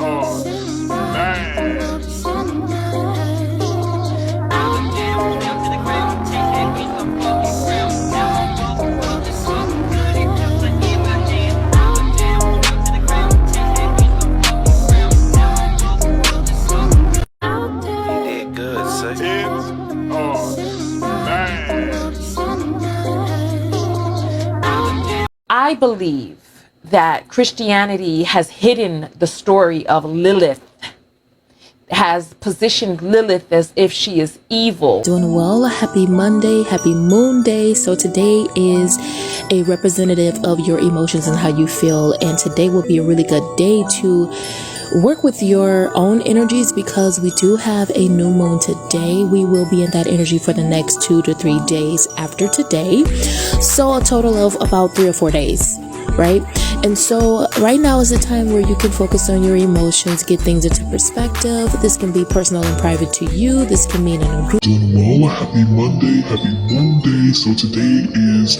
I believe that Christianity has hidden the story of Lilith, has positioned Lilith as if she is evil. Doing well. Happy Monday, happy moon day. So today is a representative of your emotions and how you feel, and today will be a really good day to work with your own energies because we do have a new moon today. We will be in that energy for the next 2 to 3 days after today, so a total of about 3 or 4 days, right? And so right now is the time where you can focus on your emotions, get things into perspective. This can be personal and private to you. This can mean in a group. Doing well. Happy Monday, happy moon day. So today is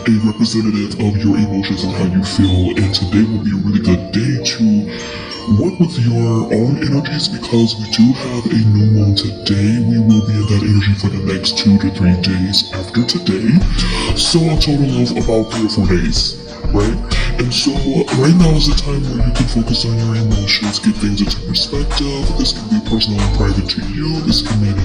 a representative of your emotions and how you feel, and today will be a really good day to work with your own energies because we do have a new moon today. We will be in that energy for the next 2 to 3 days after today, so a total of about 3 or 4 days, right? And so right now is the time where you can focus on your emotions, get things into perspective. This can be personal and private to you. This can mean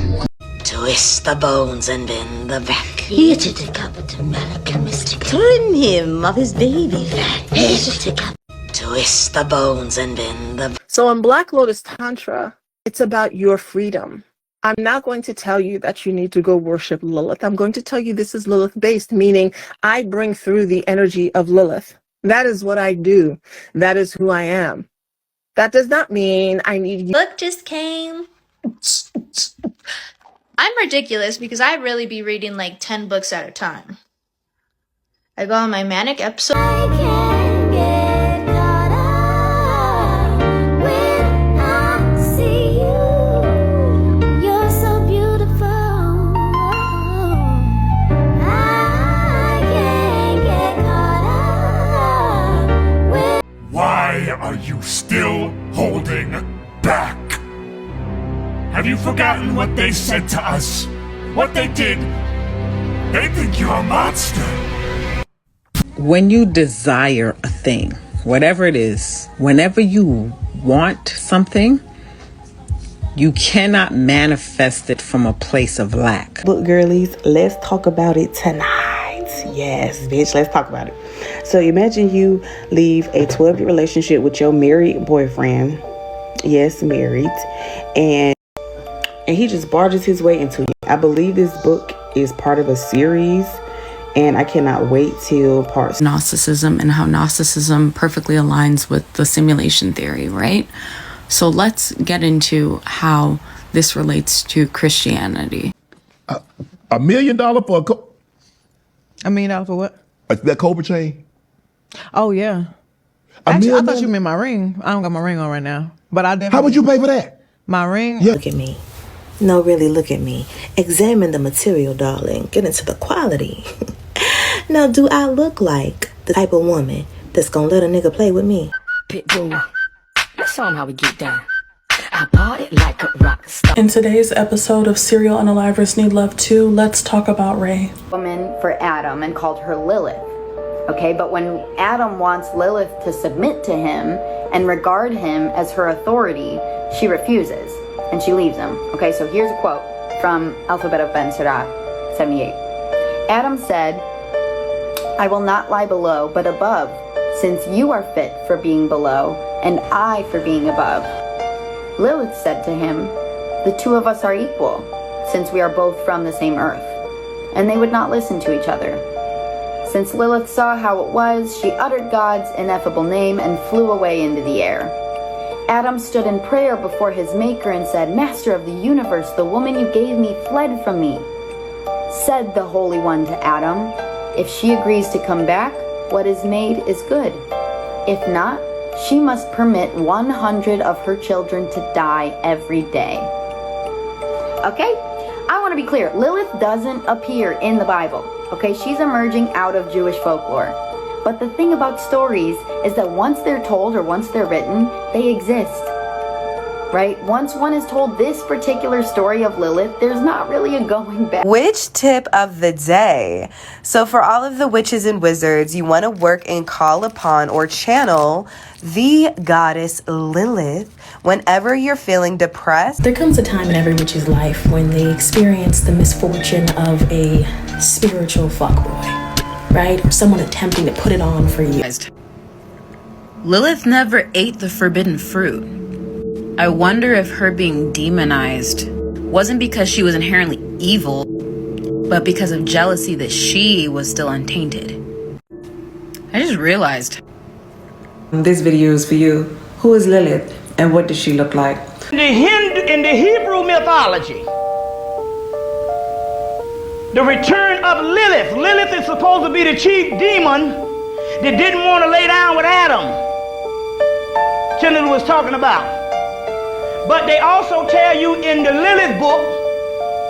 twist the bones and bend the back. Here to take up to Malachamistic. Trim him of his baby fat. Here to take up. Twist the bones and bend the... So in Black Lotus Tantra, it's about your freedom. I'm not going to tell you that you need to go worship Lilith. I'm going to tell you this is Lilith based, meaning I bring through the energy of Lilith. That is what I do. That is who I am. That does not mean I need you. Book just came. I'm ridiculous because I really be reading like 10 books at a time. I go on my manic episode. I can get caught up when I see you. You're so beautiful. I can get caught up when... Why are you still holding back? Have you forgotten what they said to us? What they did? They think you're a monster. When you desire a thing, whatever it is, whenever you want something, you cannot manifest it from a place of lack. Look, girlies, let's talk about it tonight. Yes, bitch, let's talk about it. So imagine you leave a 12-year relationship with your married boyfriend. Yes, married. And he just barges his way into you. I believe this book is part of a series, and I cannot wait till part... Gnosticism and how Gnosticism perfectly aligns with the simulation theory, right? So let's get into how this relates to Christianity. $1 million for $1 million for what? That Cobra chain? Oh, yeah. Actually, I thought you meant my ring. I don't got my ring on right now. But I definitely... How would you pay for that? My ring? Yeah. Look at me. No, really, look at me. Examine the material, darling. Get into the quality. Now, do I look like the type of woman that's gonna let a nigga play with me? Pitbull, let's show him how we get down. I party like a rock star. In today's episode of Serial Unalivers Need Love 2, let's talk about Ray. Woman for Adam and called her Lilith. Okay, but when Adam wants Lilith to submit to him and regard him as her authority, she refuses and she leaves him. Okay, so here's a quote from Alphabet of Ben Sirach 78. Adam said, I will not lie below, but above, since you are fit for being below, and I for being above. Lilith said to him, the two of us are equal, since we are both from the same earth. And they would not listen to each other. Since Lilith saw how it was, she uttered God's ineffable name and flew away into the air. Adam stood in prayer before his maker and said, Master of the universe, the woman you gave me fled from me. Said the Holy One to Adam, if she agrees to come back, what is made is good. If not, she must permit 100 of her children to die every day. Okay? I want to be clear. Lilith doesn't appear in the Bible. Okay? She's emerging out of Jewish folklore. But the thing about stories is that once they're told or once they're written, they exist. right? Once one is told this particular story of Lilith, there's not really a going back. Witch tip of the day. So for all of the witches and wizards, you want to work and call upon or channel the goddess Lilith whenever you're feeling depressed. There comes a time in every witch's life when they experience the misfortune of a spiritual fuckboy, right? Or someone attempting to put it on for you. Lilith never ate the forbidden fruit. I wonder if her being demonized wasn't because she was inherently evil, but because of jealousy that she was still untainted. I just realized. This video is for you. Who is Lilith and what does she look like? In the Hebrew mythology, the return of Lilith. Lilith is supposed to be the chief demon that didn't want to lay down with Adam. Chandler was talking about. But they also tell you in the Lilith book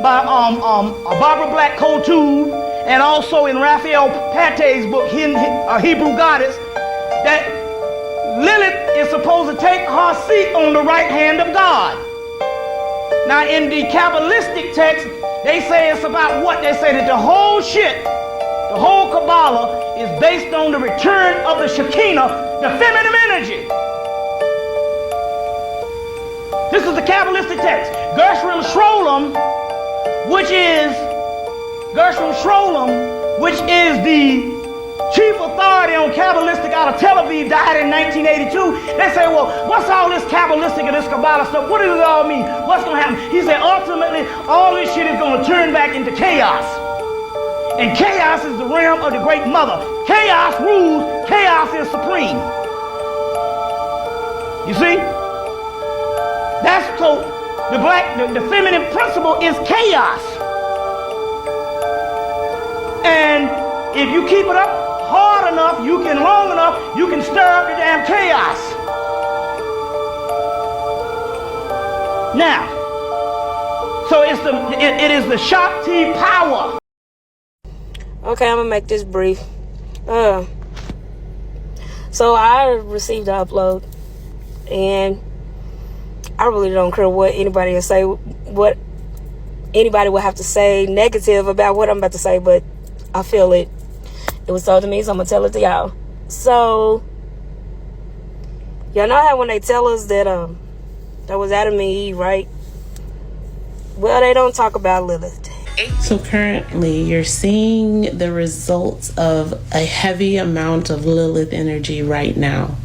by Barbara Black Couture and also in Raphael Pate's book, Hebrew Goddess, that Lilith is supposed to take her seat on the right hand of God. Now in the Kabbalistic text, they say it's about what? They say that the whole shit, the whole Kabbalah is based on the return of the Shekinah, the feminine energy. This is the Kabbalistic text. Gershom Scholem, which is the chief authority on Kabbalistic out of Tel Aviv, died in 1982. They say, well, what's all this Kabbalistic and this Kabbalah stuff? What does it all mean? What's going to happen? He said, ultimately, all this shit is going to turn back into chaos. And chaos is the realm of the great mother. Chaos rules. Chaos is supreme. You see? That's so the feminine principle is chaos. And if you keep it up hard enough, long enough, you can stir up the damn chaos. Now, so it is the Shakti power. Okay, I'm gonna make this brief. So I received the upload, and I really don't care what anybody will say, what anybody will have to say negative about what I'm about to say, but I feel it. It was told to me, so I'm gonna tell it to y'all. So, y'all know how when they tell us that that was Adam and Eve, right? Well, they don't talk about Lilith. So currently you're seeing the results of a heavy amount of Lilith energy right now.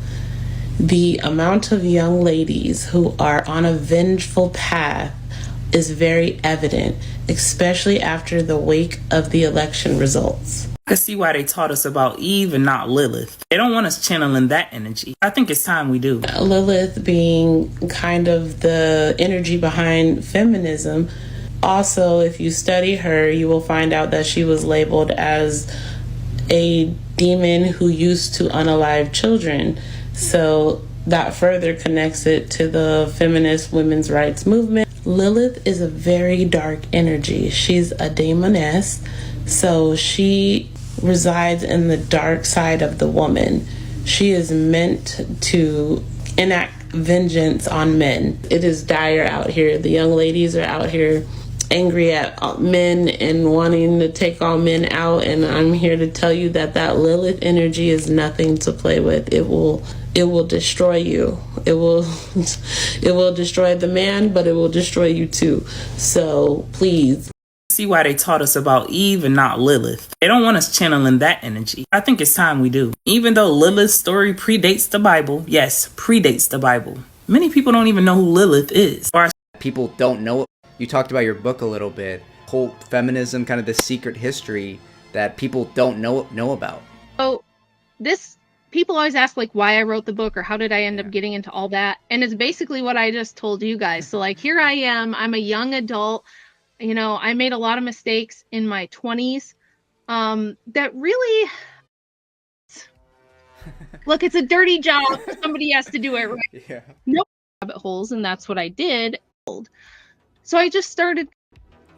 The amount of young ladies who are on a vengeful path is very evident, especially after the wake of the election results. I see why they taught us about Eve and not Lilith. They don't want us channeling that energy. I think it's time we do. Lilith being kind of the energy behind feminism. Also, if you study her, you will find out that she was labeled as a demon who used to unalive children. So that further connects it to the feminist women's rights movement. Lilith is a very dark energy. She's a demoness, so she resides in the dark side of the woman. She is meant to enact vengeance on men. It is dire out here. The young ladies are out here angry at men and wanting to take all men out, and I'm here to tell you that Lilith energy is nothing to play with. It will destroy you. It will destroy the man, but it will destroy you too. So please. See why they taught us about Eve and not Lilith. They don't want us channeling that energy. I think it's time we do. Even though Lilith's story predates the Bible, yes, predates the Bible, many people don't even know who Lilith is. People don't know it. You talked about your book a little bit, whole feminism, kind of the secret history that people don't know about. So people always ask like why I wrote the book or how did I end up getting into all that. And it's basically what I just told you guys. So like here I am, I'm a young adult. You know, I made a lot of mistakes in my 20s. That really, look, it's a dirty job. Somebody has to do it right. Yeah. No rabbit holes, and that's what I did. So I just started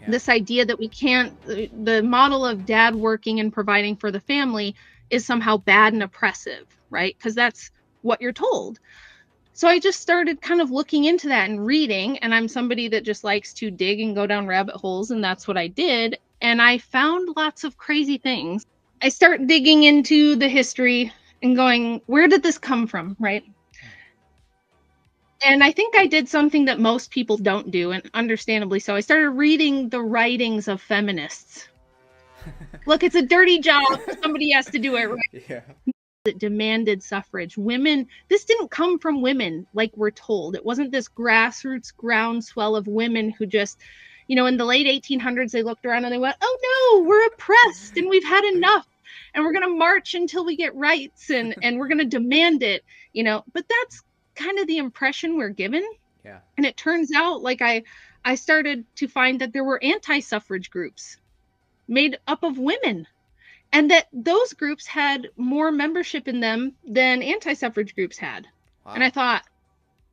this idea that we can't, the model of dad working and providing for the family is somehow bad and oppressive, right? Because that's what you're told. So I just started kind of looking into that and reading, and I'm somebody that just likes to dig and go down rabbit holes, and that's what I did. And I found lots of crazy things. I start digging into the history and going, where did this come from, right? And I think I did something that most people don't do, and understandably so. I started reading the writings of feminists. Look, it's a dirty job. Somebody has to do it, right? Yeah. That demanded suffrage. Women, this didn't come from women like we're told. It wasn't this grassroots groundswell of women who just, you know, in the late 1800s, they looked around and they went, oh no, we're oppressed and we've had enough. And we're going to march until we get rights and we're going to demand it, you know, but that's kind of the impression we're given. Yeah. And it turns out, like, I started to find that there were anti-suffrage groups made up of women, and that those groups had more membership in them than anti-suffrage groups had. Wow. And I thought,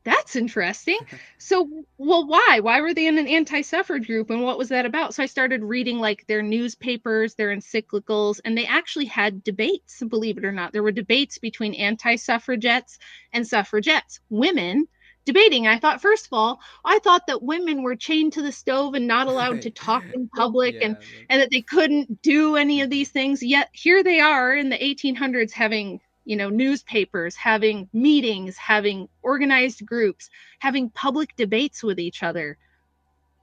that's interesting. So, well, why? Why were they in an anti-suffrage group, and what was that about? So I started reading like their newspapers, their encyclicals, and they actually had debates, believe it or not. There were debates between anti-suffragettes and suffragettes, women debating. I thought, first of all, I thought that women were chained to the stove and not allowed to talk in public, and that they couldn't do any of these things. Yet here they are in the 1800s having, you know, newspapers, having meetings, having organized groups, having public debates with each other.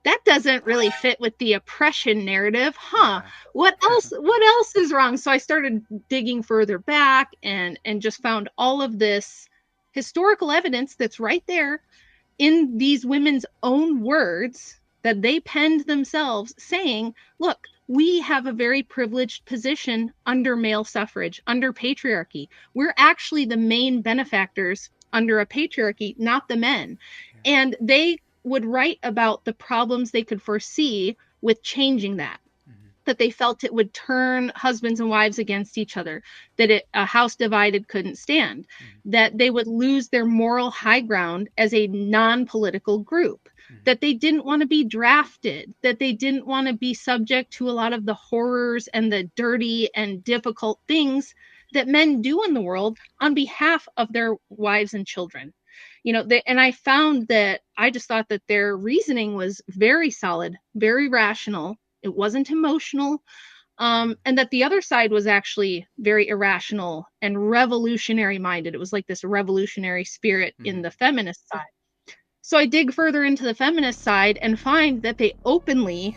That doesn't really fit with the oppression narrative, huh? Yeah. What else is wrong? So I started digging further back and just found all of this historical evidence that's right there in these women's own words that they penned themselves, saying, look, we have a very privileged position under male suffrage, under patriarchy. We're actually the main benefactors under a patriarchy, not the men. And they would write about the problems they could foresee with changing that. That they felt it would turn husbands and wives against each other, that a house divided couldn't stand, that they would lose their moral high ground as a non-political group, that they didn't want to be drafted, that they didn't want to be subject to a lot of the horrors and the dirty and difficult things that men do in the world on behalf of their wives and children. You know, and I found that I just thought that their reasoning was very solid, very rational. It wasn't emotional, and that the other side was actually very irrational and revolutionary minded. It was like this revolutionary spirit in the feminist side. So I dig further into the feminist side and find that they openly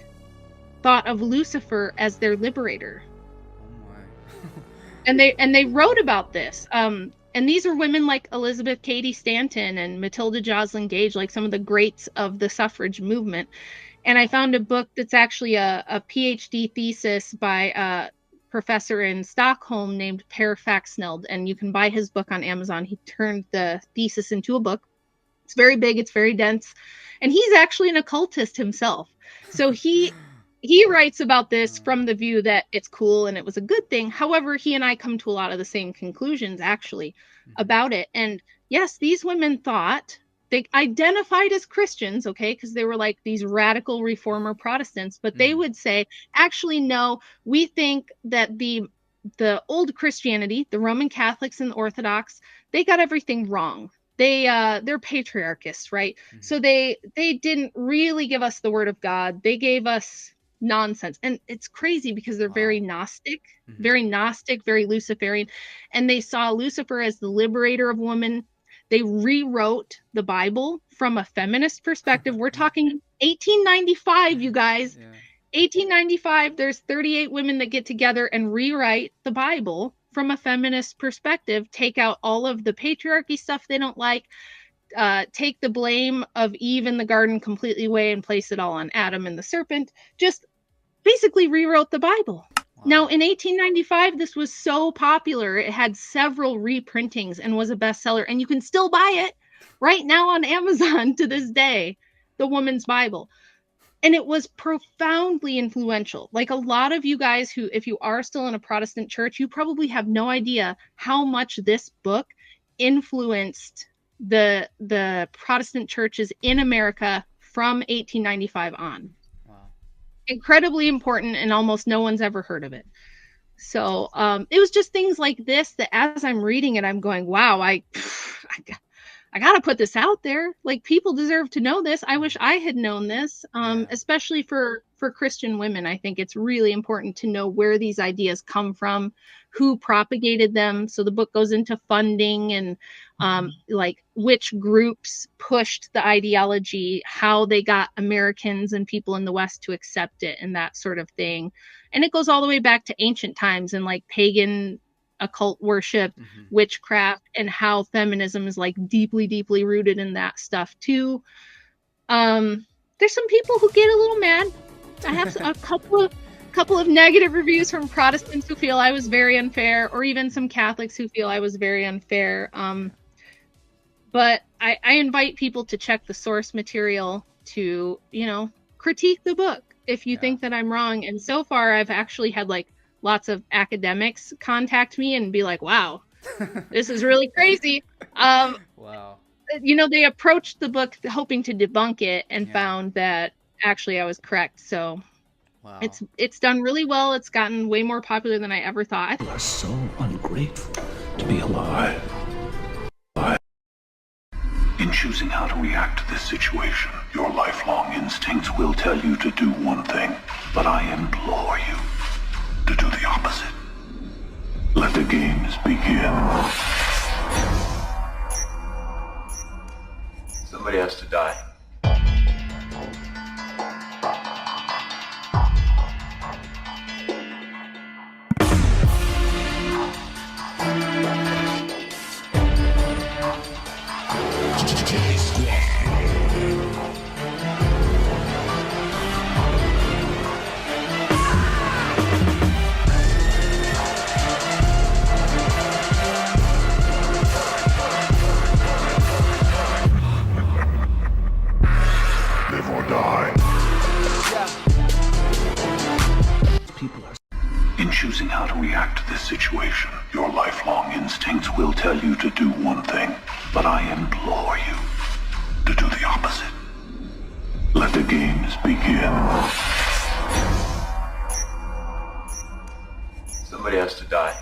thought of Lucifer as their liberator. And they wrote about this. And these are women like Elizabeth Cady Stanton and Matilda Joslyn Gage, like some of the greats of the suffrage movement. And I found a book that's actually a PhD thesis by a professor in Stockholm named Per Faxneld, and you can buy his book on Amazon. He turned the thesis into a book. It's very big, it's very dense, and he's actually an occultist himself. So he writes about this from the view that it's cool and it was a good thing. However, he and I come to a lot of the same conclusions actually about it. And yes, these women thought, they identified as Christians, okay, because they were like these radical reformer Protestants, but they would say, actually, no, we think that the old Christianity, the Roman Catholics and the Orthodox, they got everything wrong. They're patriarchists, right? So they didn't really give us the word of God. They gave us nonsense. And it's crazy because they're very Gnostic, very Luciferian. And they saw Lucifer as the liberator of women. They rewrote the Bible from a feminist perspective. We're talking 1895, you guys. 1895, there's 38 women that get together and rewrite the Bible from a feminist perspective, take out all of the patriarchy stuff they don't like, take the blame of Eve in the garden completely away and place it all on Adam and the serpent, just basically rewrote the Bible. Now, in 1895, this was so popular, it had several reprintings and was a bestseller, and you can still buy it right now on Amazon to this day, The Woman's Bible. And it was profoundly influential. Like a lot of you guys who, if you are still in a Protestant church, you probably have no idea how much this book influenced the Protestant churches in America from 1895 on. Incredibly important, and almost no one's ever heard of it. So it was just things like this that as I'm reading it, I'm going, wow, I gotta put this out there. Like, people deserve to know this. I wish I had known this, especially for Christian women. I think it's really important to know where these ideas come from, who propagated them. So the book goes into funding and like which groups pushed the ideology, how they got Americans and people in the West to accept it, and that sort of thing. And it goes all the way back to ancient times and like pagan occult worship, witchcraft, and how feminism is like deeply, deeply rooted in that stuff too. There's some people who get a little mad. I have a couple of negative reviews from Protestants who feel I was very unfair, or even some Catholics who feel I was very unfair. But I invite people to check the source material, to, you know, critique the book if you think that I'm wrong. And so far, I've actually had like lots of academics contact me and be like, wow, this is really crazy. Wow. You know, they approached the book hoping to debunk it and found that actually I was correct. So wow. It's done really well. It's gotten way more popular than I ever thought. People are so ungrateful to be alive. In choosing how to react to this situation, your lifelong instincts will tell you to do one thing, but I implore you to do the opposite. Let the games begin. Somebody has to die. Live or die. People are... In choosing how to react to this situation, your lifelong instincts will tell you to do one thing, but I implore you to do the opposite. Let the games begin. Somebody has to die.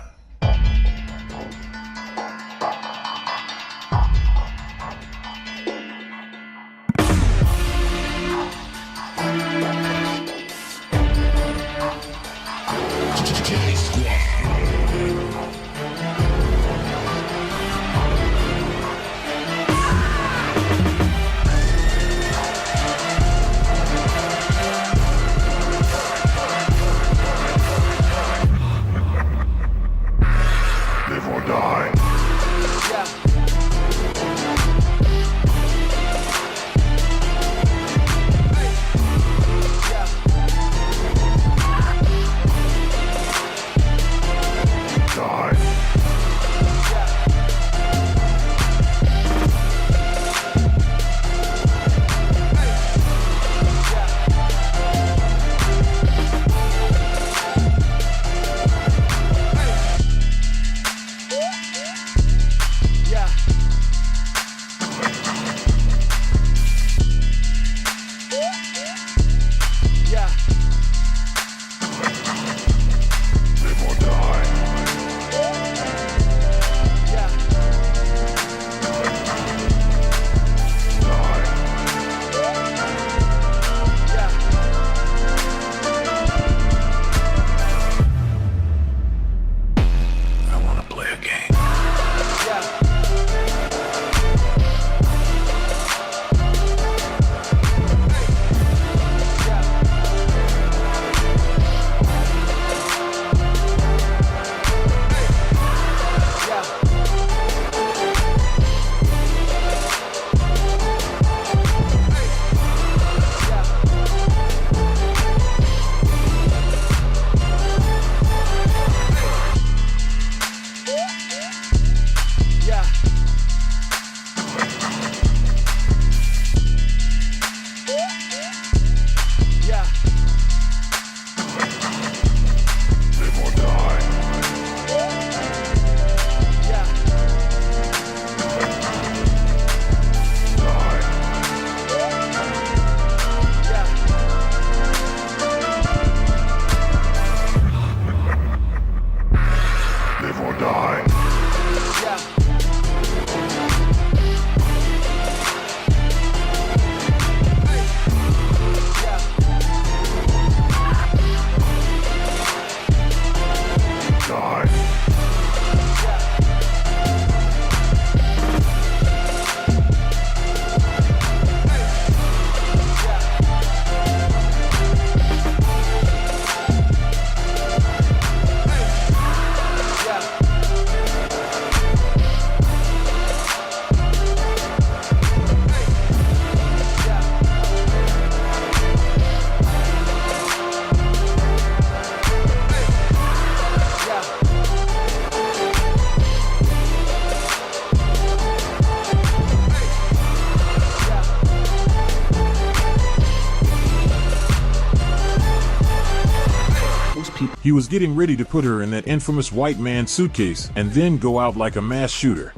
He was getting ready to put her in that infamous white man's suitcase and then go out like a mass shooter.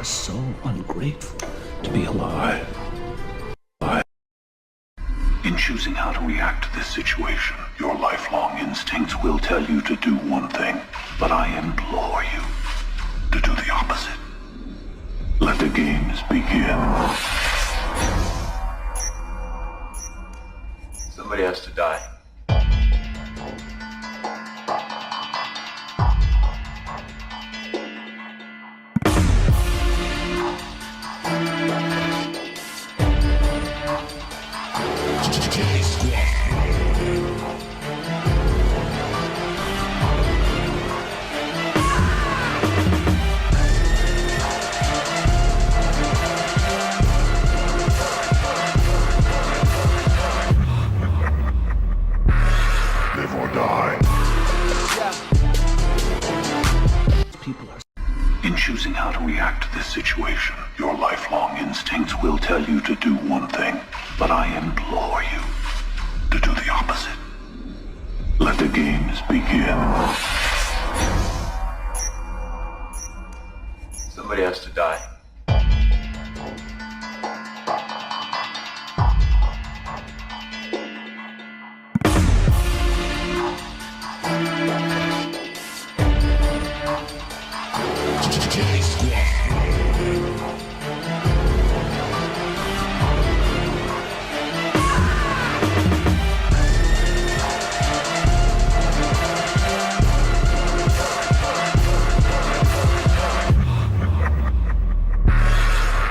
So ungrateful to be alive. In choosing how to react to this situation, your lifelong instincts will tell you to do one thing, but I implore you to do the opposite. Let the games begin. Somebody has to die. Live or die. People are... In choosing how to react to this situation, your lifelong instincts will tell you to do one thing, but I implore you to do the opposite. Let the games begin. Somebody has to die.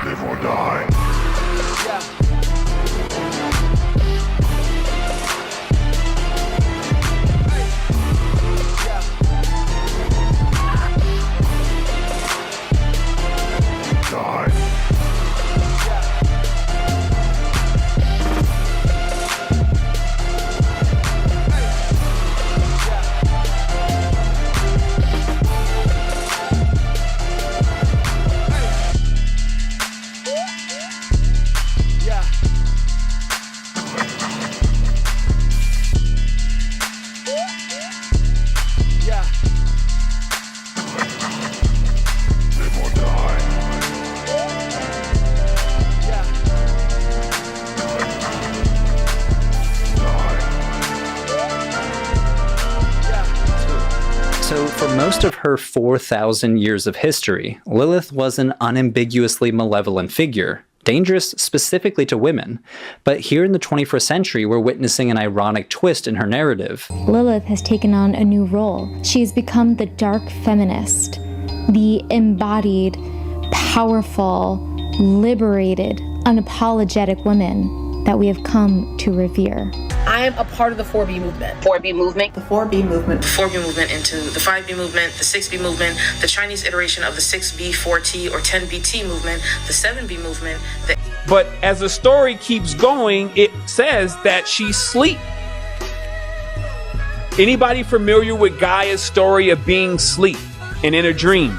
Live or die. So for most of her 4,000 years of history, Lilith was an unambiguously malevolent figure, dangerous specifically to women. But here in the 21st century, we're witnessing an ironic twist in her narrative. Lilith has taken on a new role. She has become the dark feminist, the embodied, powerful, liberated, unapologetic woman that we have come to revere. I am a part of the 4B movement. 4B movement. The 4B movement. The 4B movement into the 5B movement, the 6B movement, the Chinese iteration of the 6B, 4T, or 10BT movement, the 7B movement. But as the story keeps going, it says that she's asleep. Anybody familiar with Gaia's story of being asleep and in a dream?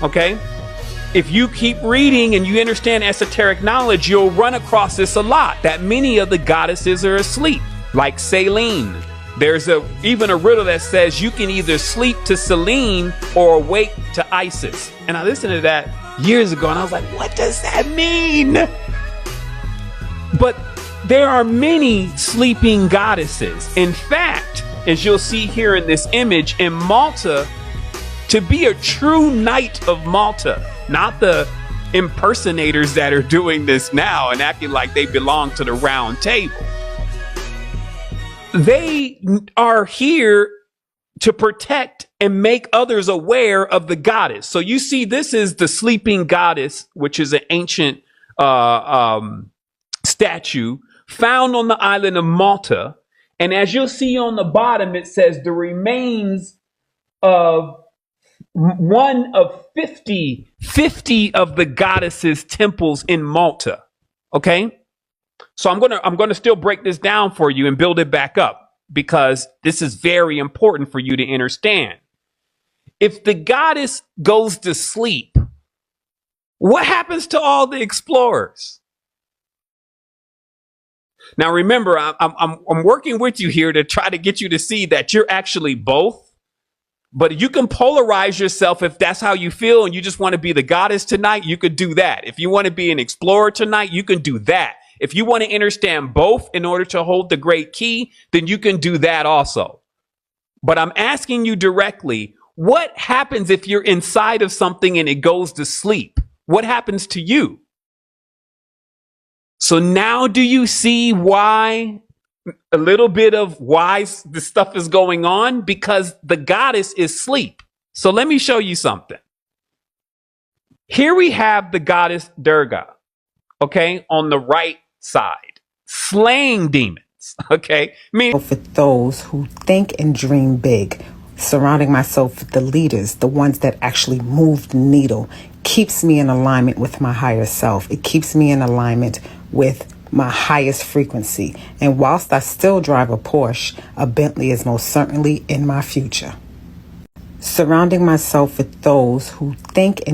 Okay? If you keep reading and you understand esoteric knowledge, you'll run across this a lot, that many of the goddesses are asleep, like Selene. There's even a riddle that says you can either sleep to Selene or awake to Isis. And I listen to that. years ago, and I was like, what does that mean? But there are many sleeping goddesses. In fact, as you'll see here in this image, in Malta, to be a true knight of Malta, not the impersonators that are doing this now and acting like they belong to the round table. They are here to protect and make others aware of the goddess. So you see, this is the sleeping goddess, which is an ancient statue found on the island of Malta. And as you'll see on the bottom, it says the remains of one of 50 of the goddess's temples in Malta. Okay. So I'm going to still break this down for you and build it back up, because this is very important for you to understand. If the goddess goes to sleep, what happens to all the explorers? Now, remember, I'm working with you here to try to get you to see that you're actually both. But you can polarize yourself if that's how you feel and you just want to be the goddess tonight, you could do that. If you want to be an explorer tonight, you can do that. If you want to understand both in order to hold the great key, then you can do that also. But I'm asking you directly, what happens if you're inside of something and it goes to sleep? What happens to you? So now do you see why? A little bit of why this stuff is going on? Because the goddess is sleep. So let me show you something. Here we have the goddess Durga, okay, on the right side, slaying demons, okay? For those who think and dream big, surrounding myself with the leaders, the ones that actually move the needle, keeps me in alignment with my higher self. It keeps me in alignment with my highest frequency. And whilst I still drive a Porsche, a Bentley is most certainly in my future. Surrounding myself with those who think and